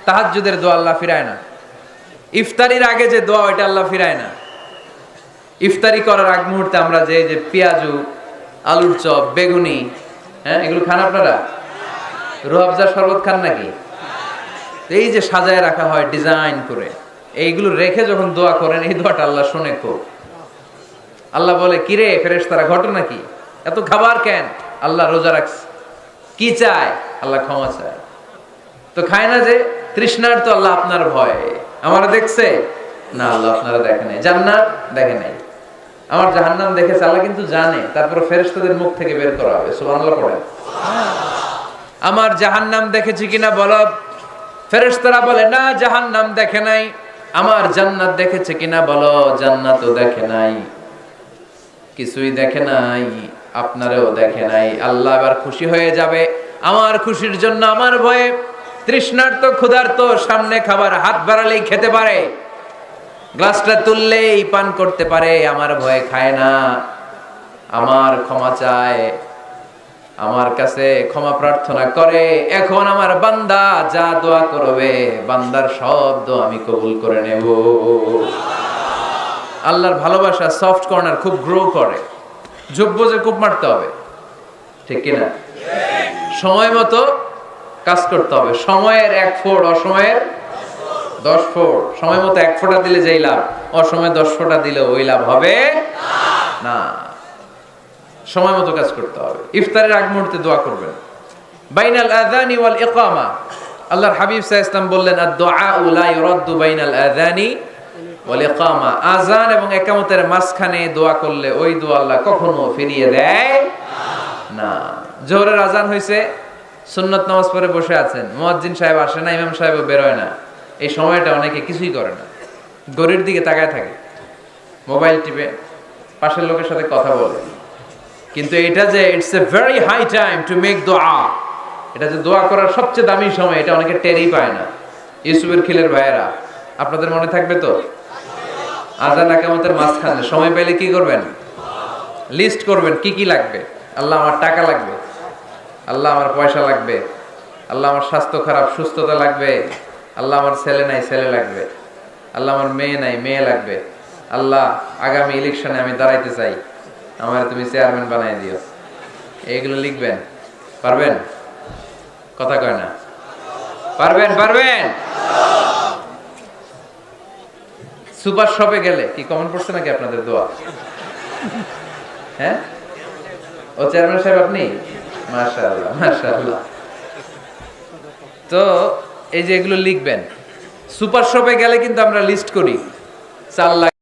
তাহাজ্জুদের দোয়া আল্লাহ ফিরায় না। ইফতারির আগে যে দোয়া ওইটা আল্লাহ ফিরায় না। ইফতারি করার আগ মুহূর্তে আমরা যে পেঁয়াজু, আলুর চপ, বেগুনি, হ্যাঁ, এগুলো খান আপনারা? রুহাবজার শরবত খান নাকি? এই যে সাজায় রাখা হয় ডিজাইন করে, এইগুলো রেখে যখন দোয়া করেন, এই দোয়াটা আল্লাহ শুনে খুব। আল্লাহ বলে, কিরে ফেরেশতারা, ঘটনা কি? এত খাবার কেন? আল্লাহ রোজা রাখছে। কি চায়? আল্লাহ ক্ষমা চায়। তো খায় না যে তৃষ্ণার, তো আল্লাহ আপনার ভয়। আমার দেখছে না, আল্লাহ আপনারা দেখে নাই। জান্নাত দেখে নাই, আমার জাহান্নাম দেখেছে। আল্লাহ কিন্তু জানে, তারপর ফেরেশতাদের মুখ থেকে বের করা হবে। সুবহানাল্লাহ পড়েন। আমার জাহান্নাম দেখেছি কিনা বলো। ফেরেশতারা বলে, না জাহান্নাম দেখে নাই। আমার জান্নাত দেখেছে কিনা বলো। জান্নাতও দেখে নাই, কিছুই দেখে নাই, আপনারেও দেখে নাই। আল্লাহ এবার খুশি হয়ে যাবে। আমার খুশির জন্য, আমার ভয়ে তৃষ্ণার্ত ক্ষুধার্ত সামনে খাবার হাত বাড়ালেই খেতে পারে, গ্লাসটা তুললেই পান করতে পারে, আমার ভয়ে খায় না, আমার ক্ষমা চায়, আমার কাছে ক্ষমা প্রার্থনা করে। এখন আমার বান্দা যা দোয়া করবে, বান্দার সব দোয়া আমি কবুল করে নেব। আল্লাহর ভালোবাসা সফট কর্নার খুব গ্রো করে। যোগ্য যে খুব মারতে হবে, ঠিক কিনা? সময় মতো কাজ করতে হবে। সময়ের 1 ফোঁট, অসময়ের 10 ফোঁট। সময় মতো 1 ফোঁটা দিলে যেই লাভ, অসময়ে 10 ফোঁটা দিলে ওই লাভ হবে না। সময় মতো কাজ করতে হবে। ইফতারের আগ মুহূর্তে দোয়া করবেন। বাইনাল আযানি ওয়াল ইকামা, আল্লাহর হাবিব সাল্লাল্লাহু আলাইহি ওয়াসাল্লাম বললেন, আদ-দুআউ লা ইউরাদ্দু বাইনাল আযানি ওয়াল ইকামা। আযান এবং ইকামতের মাঝখানে দোয়া করলে ওই দোয়া আল্লাহ কখনো ফিরিয়ে দেয় না। জোহরের আযান হইছে, সুন্নাত নামাজ পড়ে বসে আছেন, মুয়াজ্জিন সাহেব আসে না, ইমাম সাহেবও বের হয় না। এই সময়টা অনেকে কিছুই করে না, ঘড়ির দিকে তাকায় থাকে, মোবাইল টিপে, পাশের লোকের সাথে কথা বলে। কিন্তু এটা যে it's a very high time to make দোয়া, এটা যে দোয়া করার সবচেয়ে দামি সময়, এটা অনেকে টেরই পায় না। ইউসুফের খিলের ভাইয়েরা, আপনাদের মনে থাকবে তো? আযান ইকামতের মাঝখানে সময় পেলে কি করবেন? লিস্ট করবেন কি কি লাগবে। আল্লাহ আমার টাকা লাগবে, আল্লাহ আমার পয়সা লাগবে, আল্লাহ আমার স্বাস্থ্য খারাপ, সুস্থতা লাগবে, আল্লাহ আমার ছেলে নাই, ছেলে লাগবে, আল্লাহ আমার মেয়ে নাই, মেয়ে লাগবে, আল্লাহ আগামী ইলেকশনে আমি দাঁড়াইতে চাই, আমার তুমি চেয়ারম্যান বানাই দিও। এইগুলো লিখবেন। পারবেন? কথা কয় না। পারবেন? পারবেন? সুপার শপে গেলে কি কমন পড়ছে নাকি আপনাদের দোয়া? হ্যাঁ, ও চেয়ারম্যান সাহেব আপনি? মাশাআল্লাহ, মাশাআল্লাহ। তো এই যে এগুলো লিখবেন। সুপার শপে গেলে কিন্তু আমরা লিস্ট করি, 4 লাখ